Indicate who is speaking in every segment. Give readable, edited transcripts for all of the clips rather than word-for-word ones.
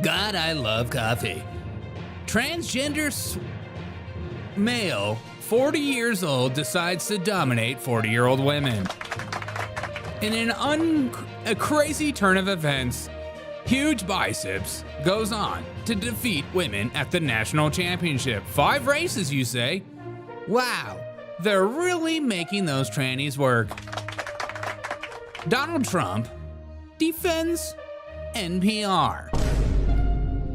Speaker 1: God, I love coffee. Transgender male, 40 years old, decides to dominate 40-year-old women. In a crazy turn of events, huge biceps goes on to defeat women at the national championship. 5 races, you say? Wow, they're really making those trannies work. Donald Trump defends NPR.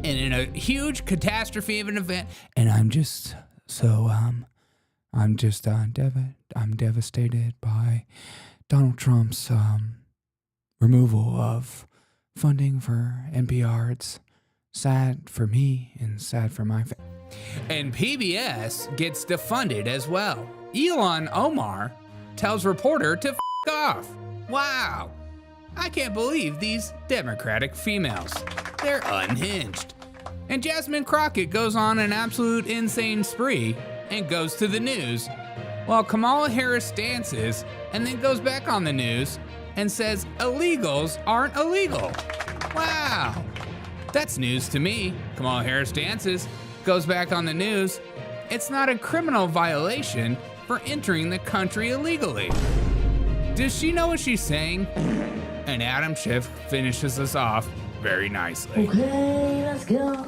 Speaker 1: And in a huge catastrophe of an event, and I'm devastated by Donald Trump's removal of funding for NPR. It's sad for me and sad for my family. And PBS gets defunded as well. Ilhan Omar tells reporter to f*** off. Wow. I can't believe these Democratic females. They're unhinged. And Jasmine Crockett goes on an absolute insane spree and goes to the news, while Kamala Harris dances and then goes back on the news and says illegals aren't illegal. Wow. That's news to me. Kamala Harris dances, goes back on the news. It's not a criminal violation for entering the country illegally. Does she know what she's saying? And Adam Schiff finishes us off very nicely.
Speaker 2: Okay, let's go.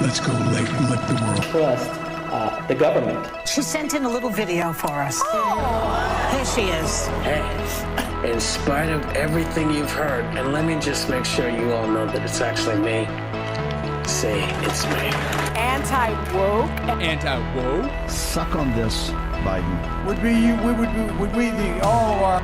Speaker 3: Let's go lick the world.
Speaker 2: Trust the government.
Speaker 4: She sent in a little video for us. Oh. Here she is.
Speaker 5: Hey, in spite of everything you've heard, and let me just make sure you all know that it's actually me. Say it's me.
Speaker 4: Anti-woke.
Speaker 1: Anti-woke?
Speaker 3: Suck on this, Biden.
Speaker 6: Would we the all of our...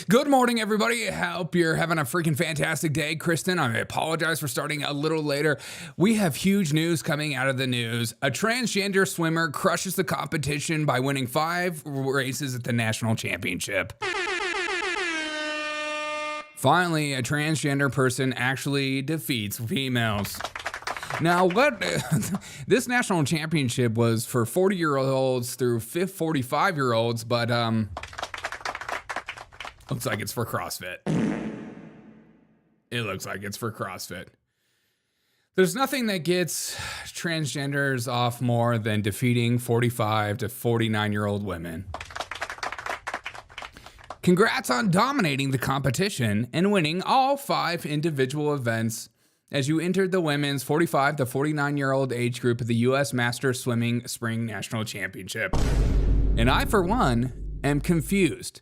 Speaker 1: Good morning, everybody. Hope you're having a freaking fantastic day. Kristen, I apologize for starting a little later. We have huge news coming out of the news. A transgender swimmer crushes the competition by winning 5 races at the national championship. Finally, a transgender person actually defeats females. Now, this national championship was for 40-year-olds through 45-year-olds, but looks like it's for CrossFit. It looks like it's for CrossFit. There's nothing that gets transgenders off more than defeating 45 to 49-year-old women. Congrats on dominating the competition and winning all 5 individual events as you entered the women's 45 to 49-year-old age group of the U.S. Masters Swimming Spring National Championship. And I, for one, am confused.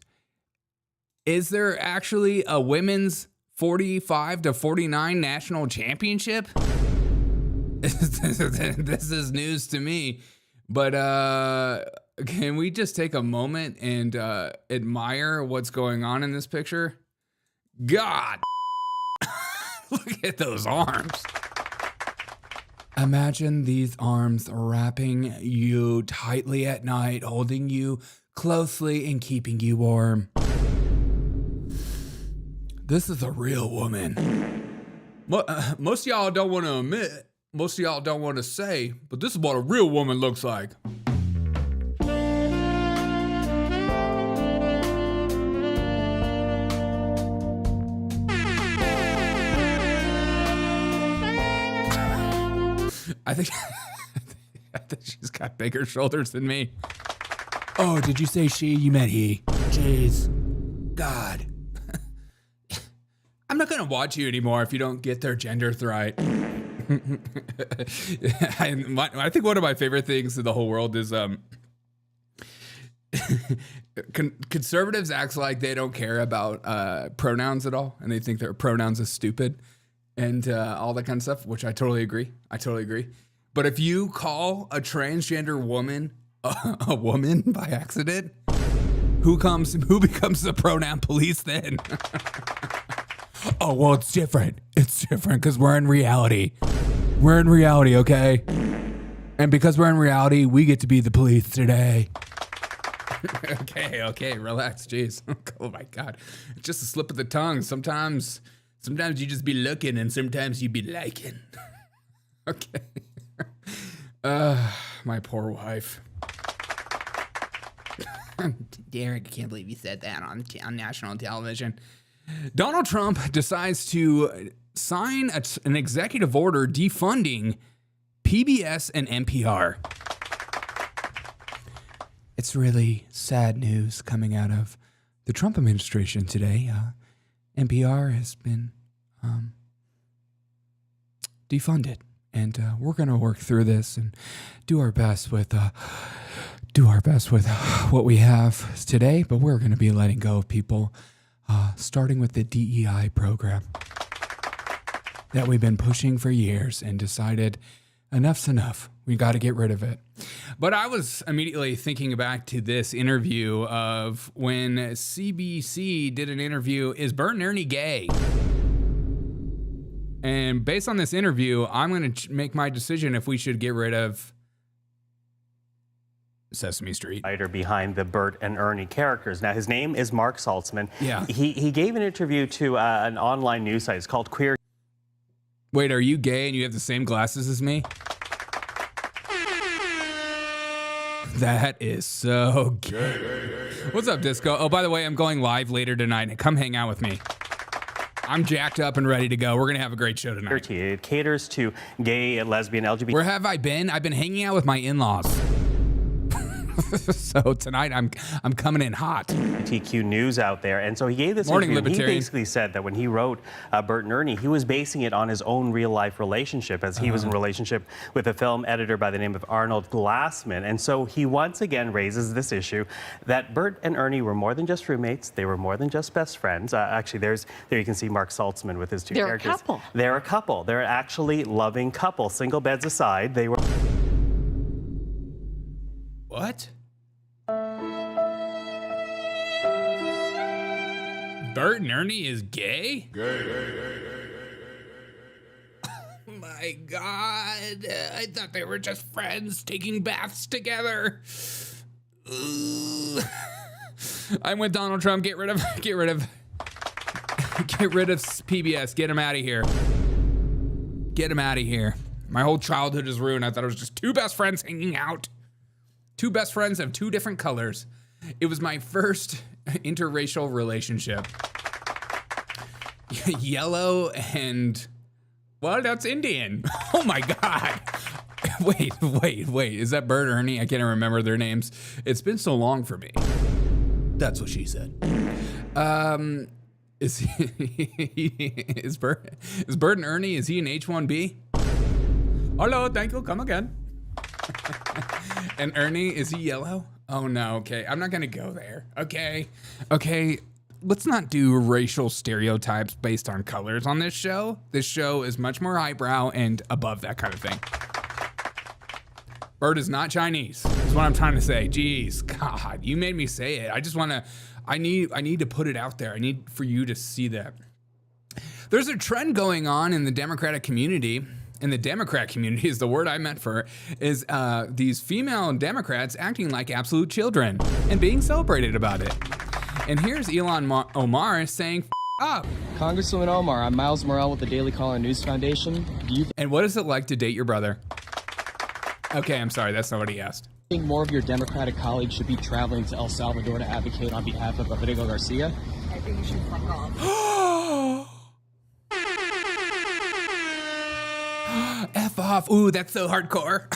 Speaker 1: Is there actually a women's 45 to 49 national championship? This is news to me, but can we just take a moment and admire what's going on in this picture? God, look at those arms. Imagine these arms wrapping you tightly at night, holding you closely and keeping you warm. This is a real woman. Most of y'all don't want to admit, most of y'all don't want to say, but this is what a real woman looks like. I think she's got bigger shoulders than me. Oh, did you say she? You meant he. Jeez. God. I'm not going to watch you anymore if you don't get their genders right. I think one of my favorite things in the whole world is conservatives act like they don't care about pronouns at all, and they think their pronouns is stupid and all that kind of stuff, which I totally agree. But if you call a transgender woman a woman by accident, who becomes the pronoun police then? Oh, well, it's different. It's different because we're in reality. We're in reality, okay? And because we're in reality, we get to be the police today. Okay, relax, jeez. Oh my God. It's just a slip of the tongue. Sometimes you just be looking and sometimes you be liking. Okay. My poor wife. Derek, I can't believe you said that on national television. Donald Trump decides to sign an executive order defunding PBS and NPR. It's really sad news coming out of the Trump administration today. NPR has been defunded, and we're going to work through this and do our best with what we have today. But we're going to be letting go of people, starting with the DEI program that we've been pushing for years and decided enough's enough. We got to get rid of it. But I was immediately thinking back to this interview of when CBC did an interview, is Bert and Ernie gay? And based on this interview, I'm going to make my decision if we should get rid of Sesame Street.
Speaker 7: Writer behind the Bert and Ernie characters. Now, his name is Mark Saltzman.
Speaker 1: Yeah.
Speaker 7: He gave an interview to an online news site. It's called Queer.
Speaker 1: Wait, are you gay and you have the same glasses as me? That is so gay. What's up, Disco? Oh, by the way, I'm going live later tonight. Come hang out with me. I'm jacked up and ready to go. We're going to have a great show tonight.
Speaker 7: It caters to gay, lesbian, LGBT.
Speaker 1: Where have I been? I've been hanging out with my in-laws. So tonight I'm coming in hot.
Speaker 7: LGBTQ news out there. And so he gave this interview. He basically said that when he wrote Bert and Ernie, he was basing it on his own real life relationship, as he was in a relationship with a film editor by the name of Arnold Glassman. And so he once again raises this issue that Bert and Ernie were more than just roommates. They were more than just best friends. Actually, there you can see Mark Saltzman with his two characters.
Speaker 8: They're a couple.
Speaker 7: They're a couple. They're actually loving couple. Single beds aside, they were.
Speaker 1: What? Bert and Ernie is gay? Oh my God. I thought they were just friends taking baths together. I'm with Donald Trump. Get rid of PBS. Get him out of here. Get him out of here. My whole childhood is ruined. I thought it was just two best friends hanging out. Two best friends of two different colors. It was my first interracial relationship. Yellow and, well, that's Indian. Oh my God. Wait. Is that Bert or Ernie? I can't even remember their names. It's been so long for me. That's what she said. Is Bert and Ernie, is he an H-1B? Hello, thank you, come again. And Ernie, is he yellow? Oh no, okay. I'm not gonna go there. Okay. Let's not do racial stereotypes based on colors on this show. This show is much more highbrow and above that kind of thing. Bert is not Chinese, is what I'm trying to say. Jeez, God, you made me say it. I need to put it out there. I need for you to see that. There's a trend going on in the Democratic community. And the Democrat community is the word I meant for, is these female Democrats acting like absolute children and being celebrated about it. And here's Ilhan Omar saying, up.
Speaker 9: Congresswoman Omar, I'm Miles Morrell with the Daily Caller News Foundation.
Speaker 1: And what is it like to date your brother? Okay, I'm sorry, that's not what he asked.
Speaker 9: Do you think more of your Democratic colleagues should be traveling to El Salvador to advocate on behalf of Rodrigo Garcia?
Speaker 8: I think you should fuck off.
Speaker 1: F off. Ooh, that's so hardcore.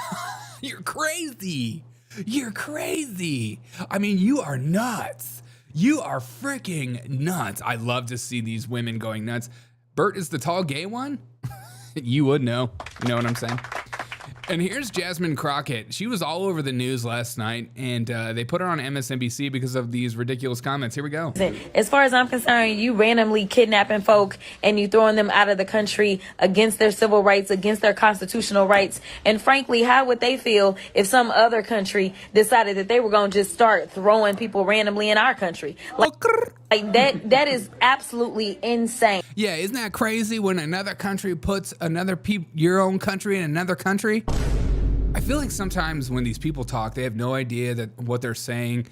Speaker 1: You're crazy. You're crazy. I mean, you are nuts. You are freaking nuts. I love to see these women going nuts. Bert is the tall gay one? You would know. You know what I'm saying? And here's Jasmine Crockett. She was all over the news last night, and they put her on MSNBC because of these ridiculous comments. Here we go.
Speaker 10: As far as I'm concerned, you randomly kidnapping folk and you throwing them out of the country against their civil rights, against their constitutional rights. And frankly, how would they feel if some other country decided that they were going to just start throwing people randomly in our country? Like that is absolutely insane.
Speaker 1: Yeah, isn't that crazy when another country puts your own country in another country? I feel like sometimes when these people talk, they have no idea that what they're saying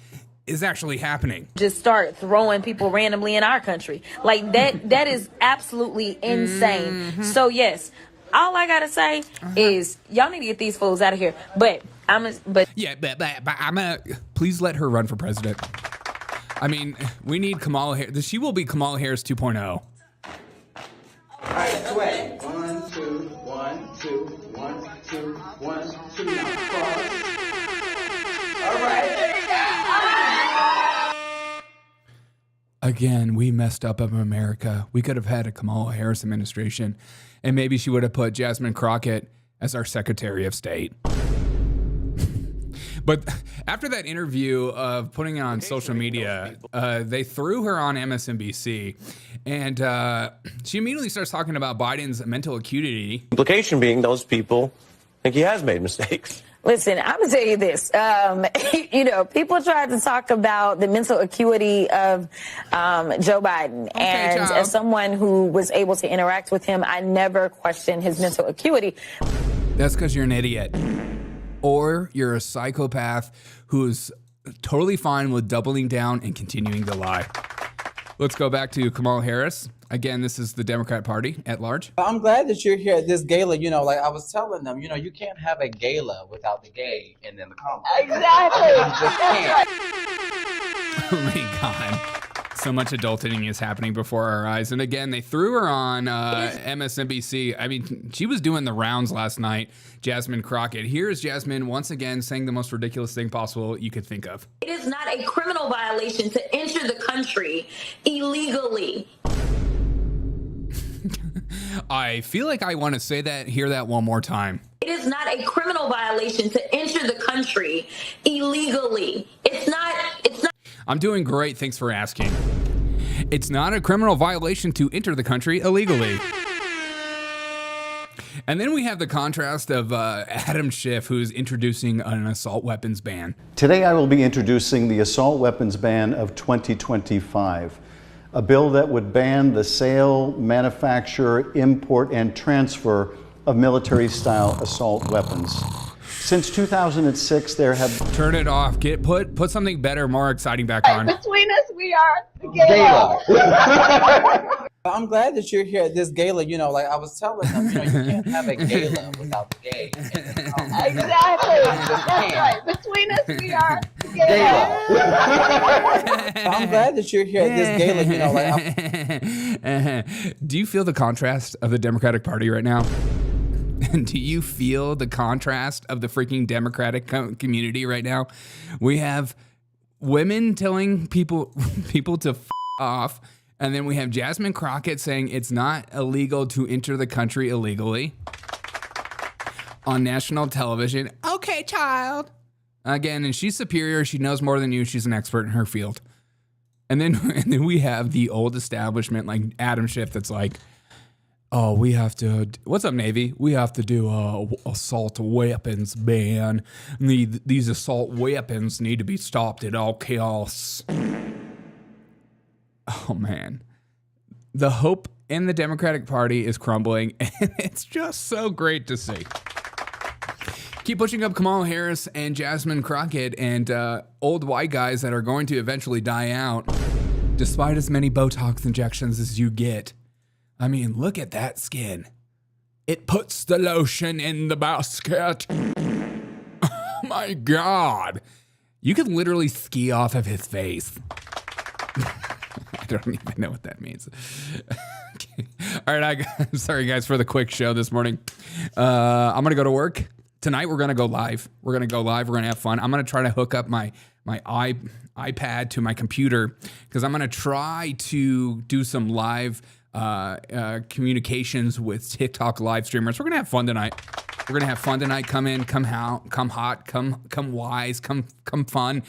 Speaker 1: is actually happening.
Speaker 10: Just start throwing people randomly in our country. Like that is absolutely insane. So yes, all I gotta say is y'all need to get these fools out of here. But But
Speaker 1: please let her run for president. I mean, we need Kamala Harris. She will be Kamala Harris 2.0.
Speaker 6: All right, sweat. 1, 2, 1, 2, 1, 2, 1, 2. Now cross. All right, there you go.
Speaker 1: Again, we messed up in America. We could have had a Kamala Harris administration, and maybe she would have put Jasmine Crockett as our Secretary of State. But after that interview of putting it on social media, they threw her on MSNBC, and she immediately starts talking about Biden's mental acuity.
Speaker 11: Implication being those people think he has made mistakes.
Speaker 10: listen, I'm going to tell you this. People tried to talk about the mental acuity of Joe Biden.
Speaker 1: Okay,
Speaker 10: and
Speaker 1: child.
Speaker 10: as someone who was able to interact with him, I never questioned his mental acuity.
Speaker 1: That's because you're an idiot. Or you're a psychopath who's totally fine with doubling down and continuing to lie. Let's go back to Kamala Harris. Again, this is the Democrat Party at large.
Speaker 12: I'm glad that you're here at this gala. Like I was telling them, you can't have a gala without the gay and then the comedy.
Speaker 8: Exactly.
Speaker 12: You just can't.
Speaker 1: Oh my God. So much adulting is happening before our eyes. And again, they threw her on MSNBC. I mean, she was doing the rounds last night, Jasmine Crockett. Here's Jasmine once again saying the most ridiculous thing possible you could think of.
Speaker 10: It is not a criminal violation to enter the country illegally.
Speaker 1: I feel like I want to hear that one more time.
Speaker 10: It is not a criminal violation to enter the country illegally. It's not.
Speaker 1: I'm doing great. Thanks for asking. It's not a criminal violation to enter the country illegally. And then we have the contrast of Adam Schiff, who's introducing an assault weapons ban.
Speaker 13: Today I will be introducing the assault weapons ban of 2025, a bill that would ban the sale, manufacture, import, and transfer of military-style assault weapons. Since 2006, there have...
Speaker 1: Turn it off. Put something better, more exciting back on.
Speaker 8: Between us, we are the gala.
Speaker 12: I'm glad that you're here at this gala. Like I was telling them, you can't have a gala without the gay. And then the comedy.
Speaker 8: Exactly. That's right. Between us, we are the gala.
Speaker 12: I'm glad that you're here at this gala.
Speaker 1: Do you feel the contrast of the Democratic Party right now? Do you feel the contrast of the freaking Democratic community right now? We have women telling people to f off, and then we have Jasmine Crockett saying it's not illegal to enter the country illegally on national television. Okay, child. Again, and she's superior. She knows more than you. She's an expert in her field. And then we have the old establishment like Adam Schiff that's like, oh, we have to, what's up, Navy? We have to do a assault weapons ban. These assault weapons need to be stopped at all costs. Oh, man. The hope in the Democratic Party is crumbling, and it's just so great to see. Keep pushing up Kamala Harris and Jasmine Crockett and old white guys that are going to eventually die out, despite as many Botox injections as you get. I mean, look at that skin. It puts the lotion in the basket. Oh my God. You could literally ski off of his face. I don't even know what that means. Okay. All right, I'm sorry, guys, for the quick show this morning. I'm going to go to work. Tonight, we're going to go live. We're going to have fun. I'm going to try to hook up my iPad to my computer because I'm going to try to do some live communications with TikTok live streamers. We're gonna have fun tonight. Come in, come hot, come wise, come fun.